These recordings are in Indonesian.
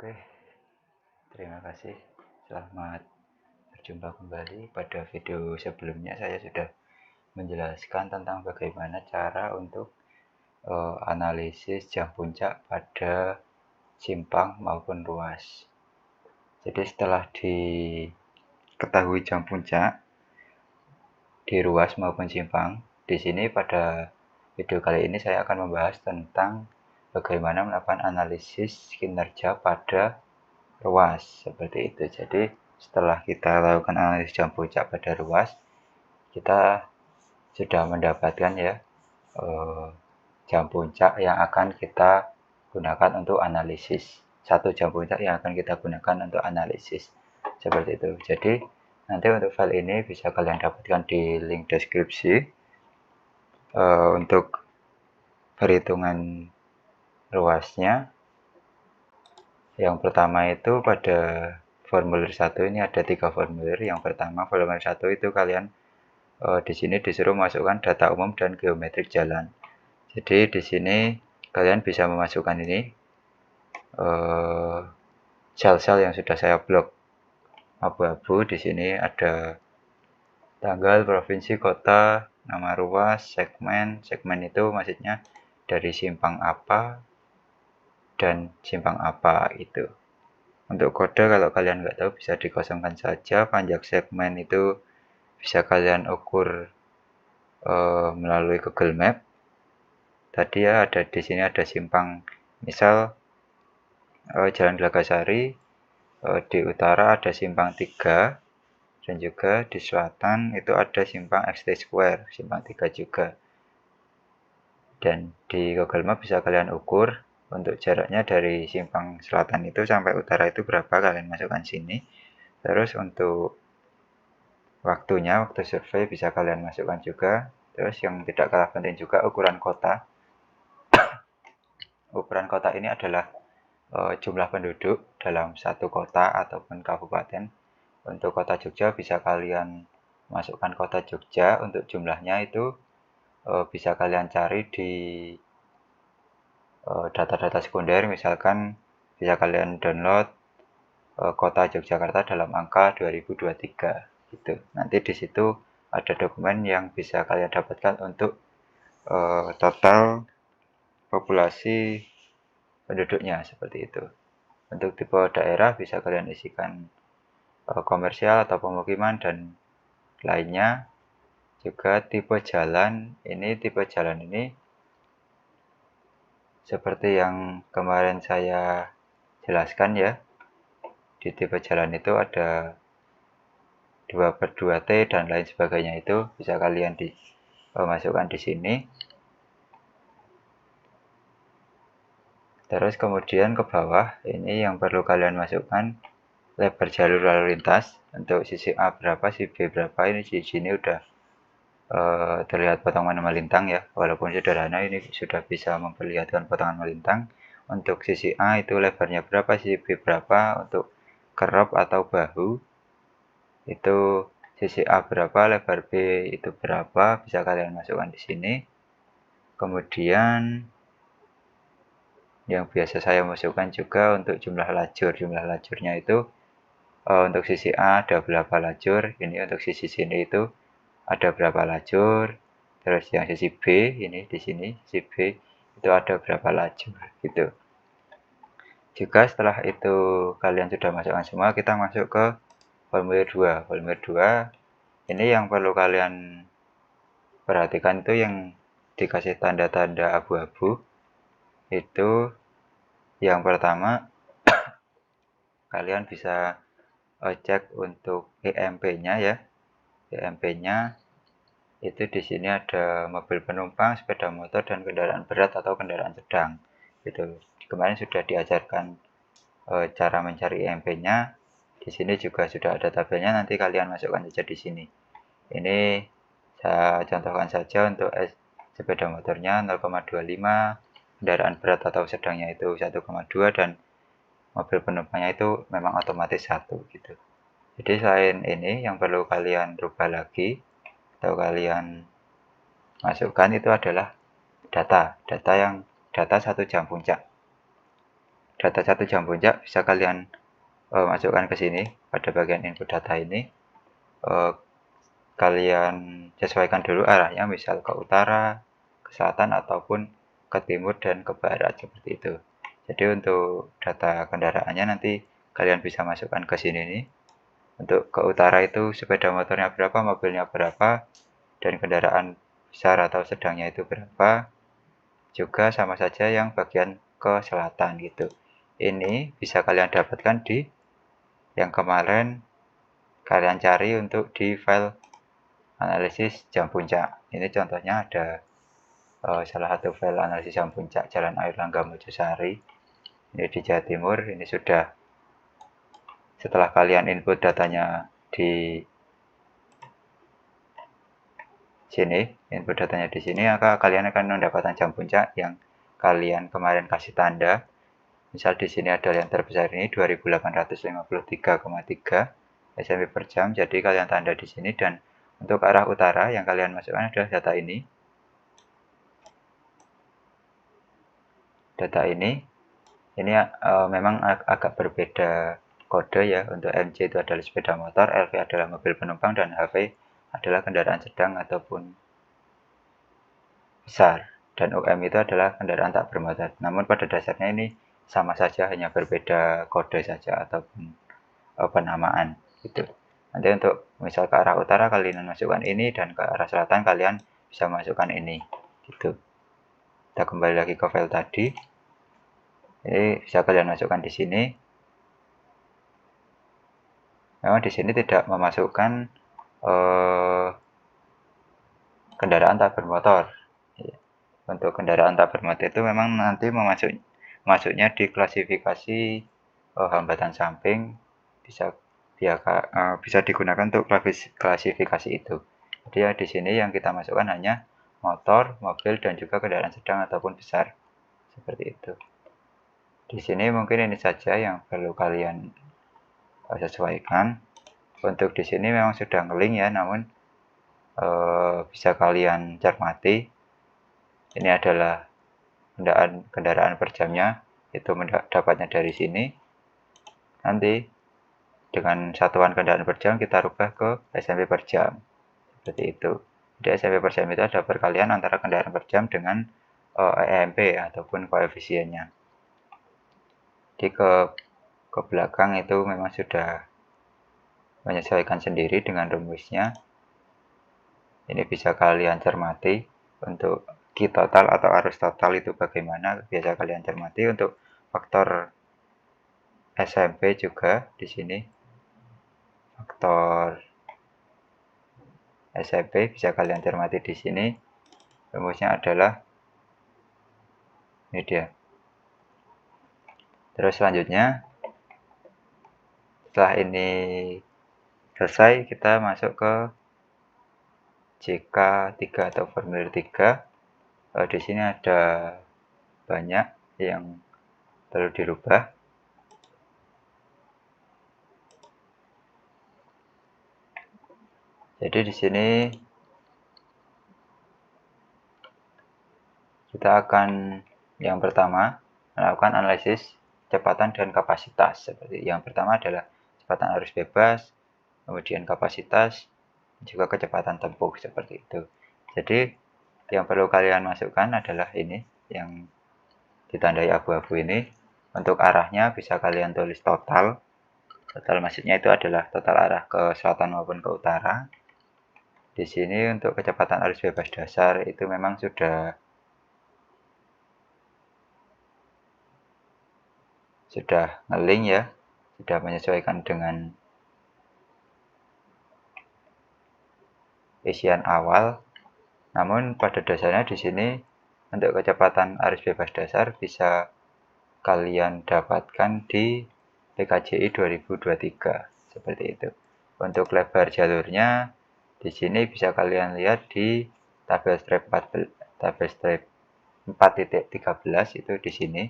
Oke, terima kasih. Selamat berjumpa kembali. Pada video sebelumnya saya sudah menjelaskan tentang bagaimana cara untuk analisis jam puncak pada simpang maupun ruas. Jadi setelah diketahui jam puncak di ruas maupun simpang, di sini pada video kali ini saya akan membahas tentang bagaimana melakukan analisis kinerja pada ruas seperti itu. Jadi setelah kita lakukan analisis jam puncak pada ruas, kita sudah mendapatkan ya jam puncak yang akan kita gunakan untuk analisis. Satu jam puncak yang akan kita gunakan untuk analisis seperti itu. Jadi nanti untuk file ini bisa kalian dapatkan di link deskripsi. Untuk perhitungan ruasnya, yang pertama itu pada formulir 1 ini ada 3 formulir. Yang pertama formulir 1 itu kalian di sini disuruh masukkan data umum dan geometrik jalan. Jadi di sini kalian bisa memasukkan ini sel-sel yang sudah saya blok abu-abu. Di sini ada tanggal, provinsi, kota, nama ruas, segmen. Segmen itu maksudnya dari simpang apa dan simpang apa itu. Untuk kode kalau kalian nggak tahu bisa dikosongkan saja. Panjang segmen itu bisa kalian ukur melalui Google Map. Tadi ya ada di sini ada simpang, misal Jalan Gelagasari, di utara ada simpang 3 dan juga di selatan itu ada simpang XT Square, simpang 3 juga. Dan di Google Map bisa kalian ukur untuk jaraknya dari simpang selatan itu sampai utara itu berapa, kalian masukkan sini. Terus untuk waktunya, waktu survei bisa kalian masukkan juga. Terus yang tidak kalah penting juga ukuran kota. Ukuran kota ini adalah jumlah penduduk dalam satu kota ataupun kabupaten. Untuk kota Jogja bisa kalian masukkan kota Jogja. Untuk jumlahnya itu bisa kalian cari di data-data sekunder. Misalkan bisa kalian download kota Yogyakarta dalam angka 2023 gitu. Nanti di situ ada dokumen yang bisa kalian dapatkan untuk total populasi penduduknya seperti itu. Untuk tipe daerah bisa kalian isikan komersial atau pemukiman dan lainnya. Juga tipe jalan ini seperti yang kemarin saya jelaskan ya. Di tipe jalan itu ada 2/2T dan lain sebagainya, itu bisa kalian masukkan di sini. Terus kemudian ke bawah ini yang perlu kalian masukkan lebar jalur lalu lintas. Untuk sisi A berapa, sisi B berapa. Ini di sini udah terlihat potongan melintang ya, walaupun sederhana ini sudah bisa memperlihatkan potongan melintang. Untuk sisi A itu lebarnya berapa, sisi B berapa. Untuk kerop atau bahu itu sisi A berapa, lebar B itu berapa, bisa kalian masukkan di sini. Kemudian yang biasa saya masukkan juga untuk jumlah lajurnya itu untuk sisi A ada berapa lajur, ini untuk sisi sini itu ada berapa lajur. Terus yang sisi B ini di sini sisi B itu ada berapa lajur gitu. Juga setelah itu kalian sudah masukkan semua, kita masuk ke formulir 2. Formulir 2 ini yang perlu kalian perhatikan itu yang dikasih tanda-tanda abu-abu. Itu yang pertama kalian bisa cek untuk EMP-nya ya. EMP-nya itu di sini ada mobil penumpang, sepeda motor, dan kendaraan berat atau kendaraan sedang. Gitu. Kemarin sudah diajarkan cara mencari EMP-nya. Di sini juga sudah ada tabelnya, nanti kalian masukkan saja di sini. Ini saya contohkan saja untuk sepeda motornya 0,25, kendaraan berat atau sedangnya itu 1,2, dan mobil penumpangnya itu memang otomatis 1 gitu. Jadi selain ini yang perlu kalian rubah lagi atau kalian masukkan itu adalah data 1 jam puncak. data 1 jam puncak bisa kalian masukkan ke sini pada bagian input data ini. Kalian sesuaikan dulu arahnya, misal ke utara, ke selatan, ataupun ke timur dan ke barat seperti itu. Jadi untuk data kendaraannya nanti kalian bisa masukkan ke sini nih. Untuk ke utara itu sepeda motornya berapa, mobilnya berapa, dan kendaraan besar atau sedangnya itu berapa. Juga sama saja yang bagian ke selatan gitu. Ini bisa kalian dapatkan di yang kemarin kalian cari untuk di file analisis jam puncak. Ini contohnya ada salah satu file analisis jam puncak Jalan Airlangga Mojosari. Ini di Jawa Timur. Ini sudah, setelah kalian input datanya di sini, input datanya di sini, maka kalian akan mendapatkan jam puncak yang kalian kemarin kasih tanda. Misal di sini ada yang terbesar ini 2853,3 SMP per jam. Jadi kalian tanda di sini, dan untuk arah utara yang kalian masukkan adalah data ini. Data ini memang agak berbeda kode ya. Untuk MC itu adalah sepeda motor, LV adalah mobil penumpang, dan HV adalah kendaraan sedang ataupun besar, dan UM itu adalah kendaraan tak bermotor. Namun pada dasarnya ini sama saja, hanya berbeda kode saja ataupun penamaan gitu. Nanti untuk misal ke arah utara kalian masukkan ini, dan ke arah selatan kalian bisa masukkan ini gitu. Kita kembali lagi ke file tadi. Ini bisa kalian masukkan di sini. Memang di sini tidak memasukkan kendaraan tak bermotor. Untuk kendaraan tak bermotor itu memang nanti masuknya di klasifikasi hambatan samping, bisa digunakan untuk klasifikasi itu. Jadi ya di sini yang kita masukkan hanya motor, mobil, dan juga kendaraan sedang ataupun besar seperti itu. Di sini mungkin ini saja yang perlu kalian sesuaikan. Untuk di sini memang sudah ngeling ya, namun bisa kalian cermati. Ini adalah kendaraan per jamnya, itu dapatnya dari sini. Nanti dengan satuan kendaraan per jam kita rubah ke SMP per jam seperti itu. Jadi SMP per jam itu ada perkalian antara kendaraan per jam dengan EMP ataupun koefisiennya. Jadi ke belakang itu memang sudah menyesuaikan sendiri dengan rumusnya. Ini bisa kalian cermati. Untuk Q total atau arus total itu bagaimana, biasa kalian cermati. Untuk faktor SMP juga di sini, faktor SMP bisa kalian cermati di sini. Rumusnya adalah ini dia. Terus selanjutnya, setelah ini selesai, kita masuk ke JK3 atau formulir 3. Di sini ada banyak yang perlu dirubah. Jadi di sini kita akan yang pertama melakukan analisis kecepatan dan kapasitas. Seperti yang pertama adalah kecepatan arus bebas, kemudian kapasitas, juga kecepatan tempuh seperti itu. Jadi yang perlu kalian masukkan adalah ini yang ditandai abu-abu ini. Untuk arahnya bisa kalian tulis total. Total maksudnya itu adalah total arah ke selatan maupun ke utara. Di sini untuk kecepatan arus bebas dasar itu memang sudah ngeling ya, sudah menyesuaikan dengan isian awal. Namun pada dasarnya di sini untuk kecepatan arus bebas dasar bisa kalian dapatkan di PKJI 2023 seperti itu. Untuk lebar jalurnya di sini bisa kalian lihat di tabel strip 4.13 itu di sini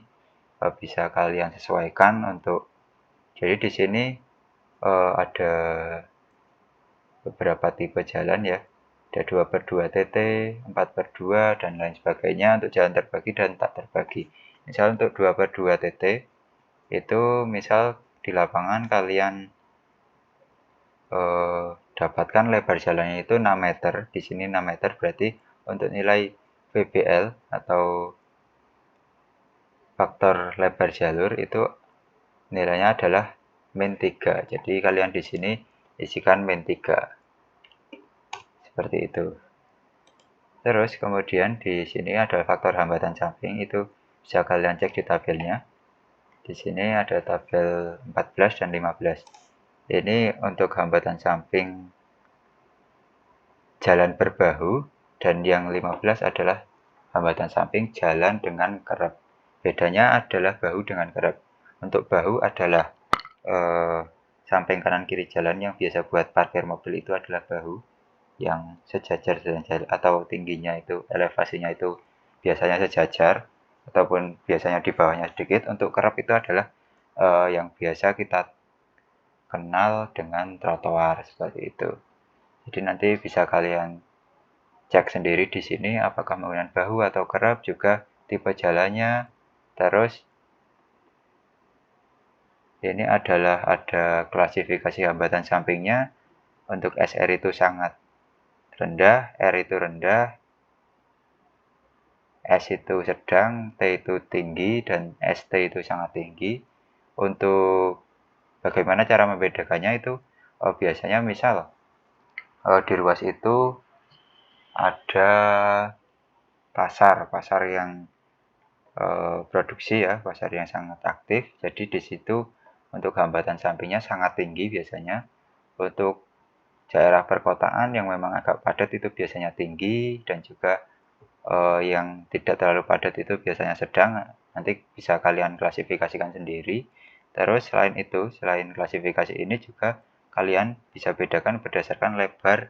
bisa kalian sesuaikan. Untuk jadi di sini ada beberapa tipe jalan ya, ada 2/2 TT, 4/2, dan lain sebagainya untuk jalan terbagi dan tak terbagi. Misal untuk 2/2 TT Itu misal di lapangan kalian dapatkan lebar jalannya itu 6 meter, di sini 6 meter berarti untuk nilai VBL atau faktor lebar jalur itu nilainya adalah min 3. Jadi kalian di sini isikan min 3. Seperti itu. Terus kemudian di sini ada faktor hambatan samping, itu bisa kalian cek di tabelnya. Di sini ada tabel 14 dan 15. Ini untuk hambatan samping jalan berbahu, dan yang 15 adalah hambatan samping jalan dengan kerep. Bedanya adalah bahu dengan kerep. Untuk bahu adalah samping kanan kiri jalan yang biasa buat parkir mobil, itu adalah bahu yang sejajar atau tingginya itu, elevasinya itu biasanya sejajar ataupun biasanya di bawahnya sedikit. Untuk kerep itu adalah yang biasa kita kenal dengan trotoar, seperti itu. Jadi nanti bisa kalian cek sendiri di sini apakah menggunakan bahu atau kerep, juga tipe jalannya. Terus ini adalah ada klasifikasi hambatan sampingnya. Untuk SR itu sangat rendah, R itu rendah, S itu sedang, T itu tinggi, dan ST itu sangat tinggi. Untuk bagaimana cara membedakannya itu biasanya misal di ruas itu ada pasar yang produksi ya, pasar yang sangat aktif. Jadi di situ untuk hambatan sampingnya sangat tinggi biasanya. Untuk daerah perkotaan yang memang agak padat itu biasanya tinggi, dan juga yang tidak terlalu padat itu biasanya sedang. Nanti bisa kalian klasifikasikan sendiri. Terus selain itu, selain klasifikasi ini juga kalian bisa bedakan berdasarkan lebar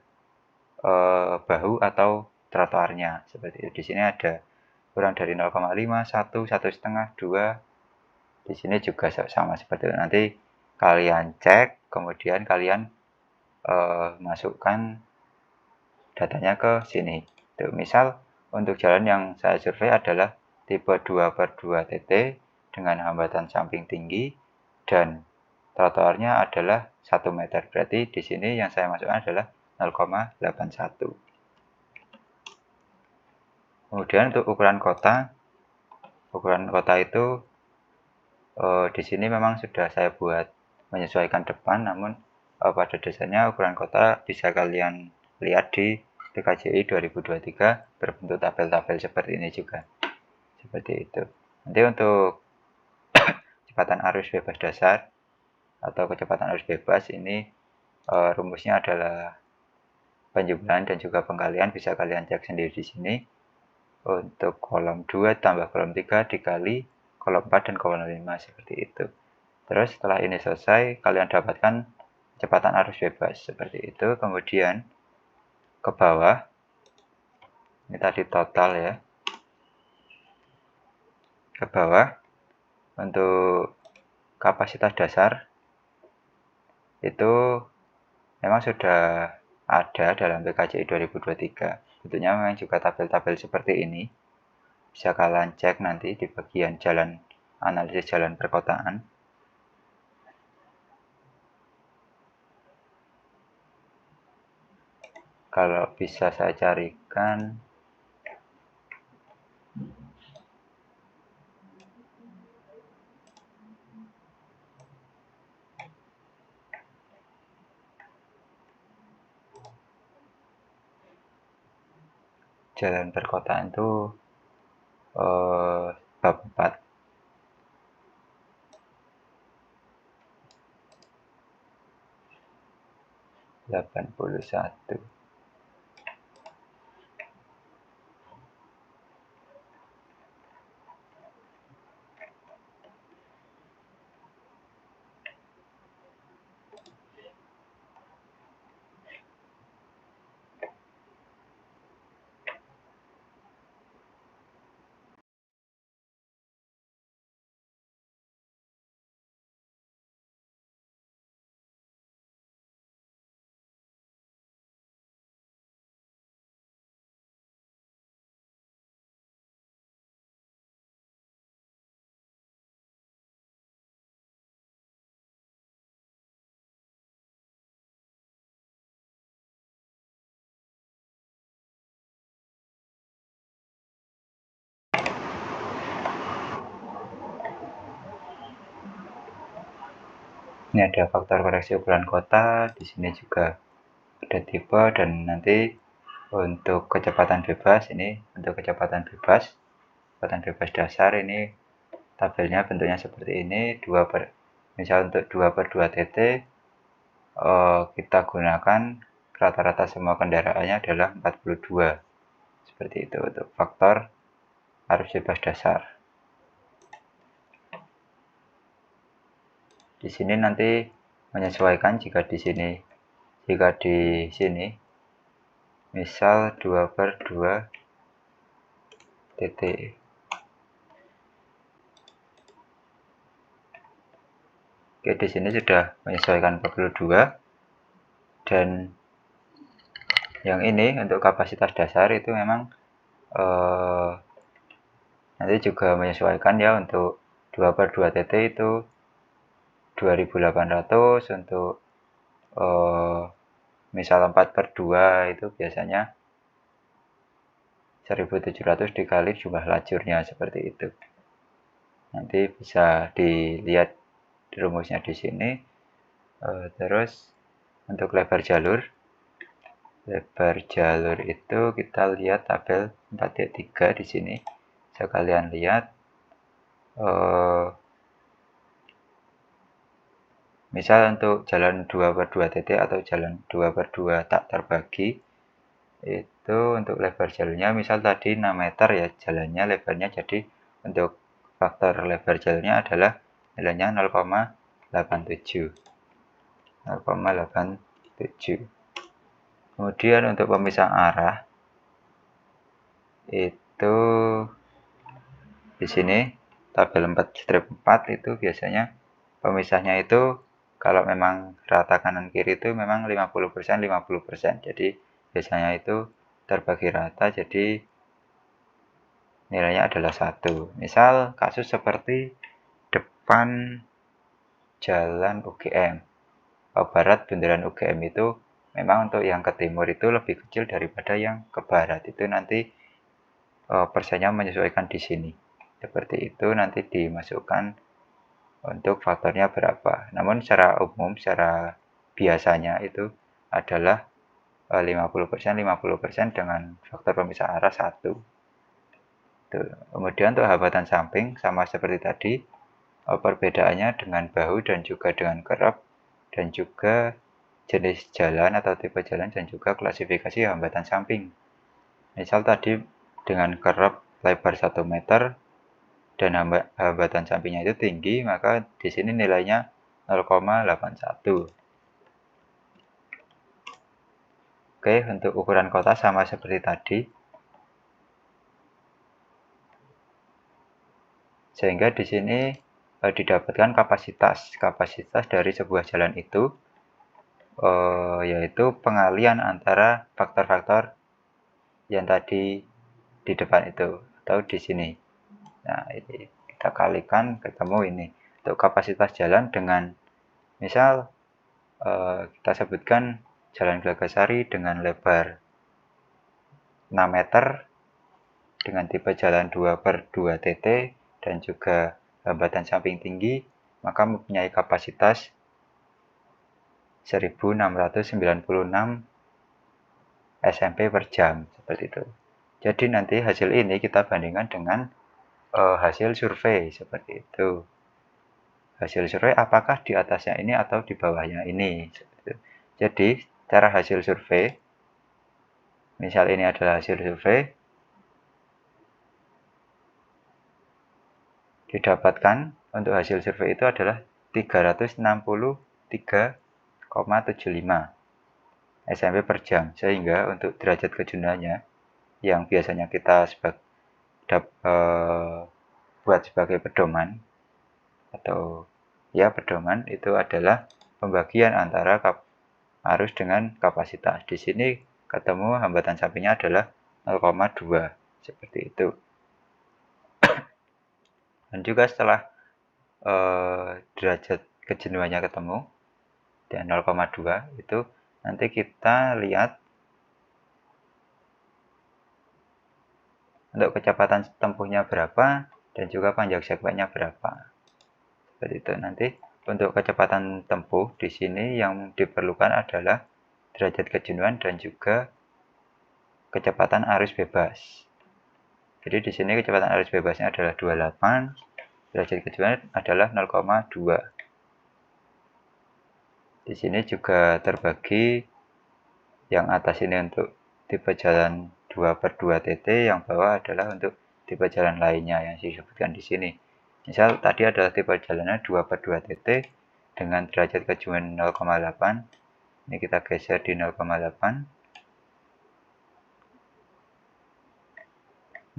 bahu atau trotoarnya. Seperti itu. Di sini ada kurang dari 0,5, 1, 1,5, 2. Di sini juga sama seperti itu. Nanti kalian cek, kemudian kalian masukkan datanya ke sini. Tuh, misal untuk jalan yang saya survei adalah tipe 2/2 TT dengan hambatan samping tinggi dan trotoarnya adalah 1 meter. Berarti di sini yang saya masukkan adalah 0,81. Kemudian untuk ukuran kota itu di sini memang sudah saya buat menyesuaikan depan, namun pada dasarnya ukuran kota bisa kalian lihat di PKJI 2023 berbentuk tabel-tabel seperti ini juga. Seperti itu. Nanti untuk kecepatan arus bebas dasar atau kecepatan arus bebas ini rumusnya adalah penjumlahan dan juga pengkalian, bisa kalian cek sendiri di sini. Untuk kolom 2 tambah kolom 3 dikali kolom 4 dan kolom 5, seperti itu. Terus setelah ini selesai, kalian dapatkan kecepatan arus bebas seperti itu. Kemudian ke bawah, ini tadi total ya. Ke bawah untuk kapasitas dasar itu memang sudah ada dalam PKJI 2023. Bentuknya memang juga tabel-tabel seperti ini. Bisa kalian cek nanti di bagian jalan, analisis jalan perkotaan. Kalau bisa saya carikan, jalan perkotaan itu bab 4 81. Ini ada faktor koreksi ukuran kota, di sini juga ada tipe, dan nanti untuk kecepatan bebas, ini untuk kecepatan bebas dasar, ini tabelnya bentuknya seperti ini. Misal untuk 2/2 TT, kita gunakan rata-rata semua kendaraannya adalah 42. Seperti itu untuk faktor arus bebas dasar. Di sini nanti menyesuaikan jika di sini misal 2/2 TT. Oke, di sini sudah menyesuaikan 42, dan yang ini untuk kapasitas dasar itu memang nanti juga menyesuaikan ya. Untuk 2/2 TT itu 2800, untuk misal 4/2 itu biasanya 1700 dikali jumlah lajurnya, seperti itu. Nanti bisa dilihat rumusnya di sini. Terus untuk lebar jalur itu kita lihat tabel 4.3 di sini. Sekalian lihat, misal untuk jalan 2/2 TT atau jalan 2/2 tak terbagi, itu untuk lebar jalurnya misal tadi 6 meter ya jalannya, lebarnya, jadi untuk faktor lebar jalurnya adalah nilainya 0,87. Kemudian untuk pemisah arah itu di sini tabel 4/4 itu biasanya pemisahnya itu kalau memang rata kanan kiri itu memang 50%, 50%. Jadi biasanya itu terbagi rata, jadi nilainya adalah 1. Misal kasus seperti depan jalan UGM, barat bundaran UGM itu memang untuk yang ke timur itu lebih kecil daripada yang ke barat. Itu nanti persennya menyesuaikan di sini. Seperti itu nanti dimasukkan untuk faktornya berapa. Namun secara umum, secara biasanya itu adalah 50%, 50% dengan faktor pemisah arah 1. Kemudian untuk hambatan samping sama seperti tadi, perbedaannya dengan bahu dan juga dengan kerap, dan juga jenis jalan atau tipe jalan, dan juga klasifikasi hambatan samping. Misal tadi dengan kerap lebar 1 meter dan hambatan sampingnya itu tinggi, maka di sini nilainya 0,81. Oke, untuk ukuran kota sama seperti tadi. Sehingga di sini didapatkan kapasitas dari sebuah jalan itu, yaitu pengalian antara faktor-faktor yang tadi di depan itu atau di sini. Nah, ini kita kalikan ketemu ini. Untuk kapasitas jalan dengan misal kita sebutkan Jalan Gelagasari dengan lebar 6 meter dengan tipe jalan 2/2 TT dan juga hambatan samping tinggi, maka mempunyai kapasitas 1696 SMP per jam, seperti itu. Jadi nanti hasil ini kita bandingkan dengan hasil survei, seperti itu. Hasil survei apakah di atasnya ini atau di bawahnya ini, seperti itu. Jadi cara hasil survei, misal ini adalah hasil survei, didapatkan untuk hasil survei itu adalah 363,75 SMP per jam, sehingga untuk derajat kejenuhannya yang biasanya kita buat sebagai pedoman atau ya pedoman, itu adalah pembagian antara arus dengan kapasitas. Di sini ketemu hambatan sampingnya adalah 0,2, seperti itu. Dan juga setelah derajat kejenuhannya ketemu dan 0,2 itu nanti kita lihat untuk kecepatan tempuhnya berapa dan juga panjang segmennya berapa. Seperti itu. Nanti untuk kecepatan tempuh di sini yang diperlukan adalah derajat kejenuhan dan juga kecepatan arus bebas. Jadi di sini kecepatan arus bebasnya adalah 28, derajat kejenuhan adalah 0,2. Di sini juga terbagi yang atas ini untuk tipe jalan 2/2 TT, yang bawah adalah untuk tipe jalan lainnya yang disebutkan di sini. Misal tadi adalah tipe jalannya 2/2 TT dengan derajat kejenuhan 0,8. Ini kita geser di 0,8.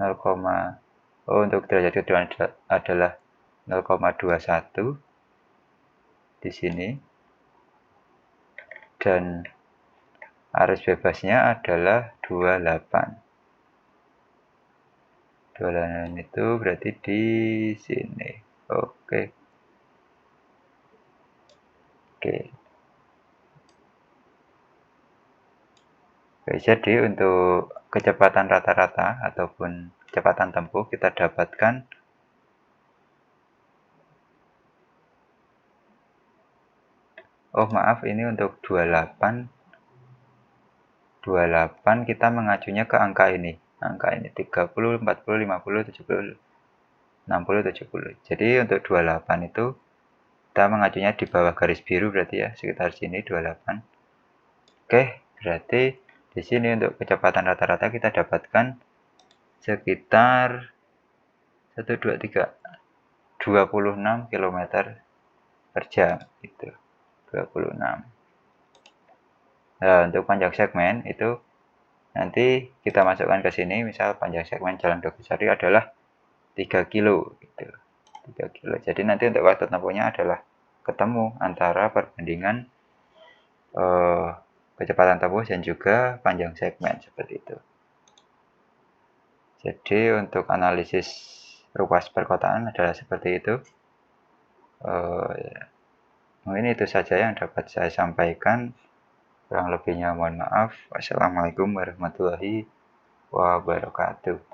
0, untuk derajat kejenuhan adalah 0,21 di sini. Dan arus bebasnya adalah 28. 28 itu berarti di sini. Oke. Jadi untuk kecepatan rata-rata ataupun kecepatan tempuh kita dapatkan maaf, ini untuk 28 kita mengacunya ke angka ini. Angka ini 30, 40, 50, 70, 60, 70. Jadi untuk 28 itu kita mengacunya di bawah garis biru berarti ya, sekitar sini 28. Oke, berarti di sini untuk kecepatan rata-rata kita dapatkan sekitar 1, 2, 3, 26 km per jam itu. 26. Nah, untuk panjang segmen itu nanti kita masukkan ke sini, misal panjang segmen Jalan Dogesari adalah 3 kilo gitu. 3 kilo. Jadi nanti untuk waktu tempuhnya adalah ketemu antara perbandingan kecepatan tempuh dan juga panjang segmen seperti itu. Jadi untuk analisis ruas perkotaan adalah seperti itu. Mungkin itu saja yang dapat saya sampaikan. Kurang lebihnya mohon maaf. Wassalamualaikum warahmatullahi wabarakatuh.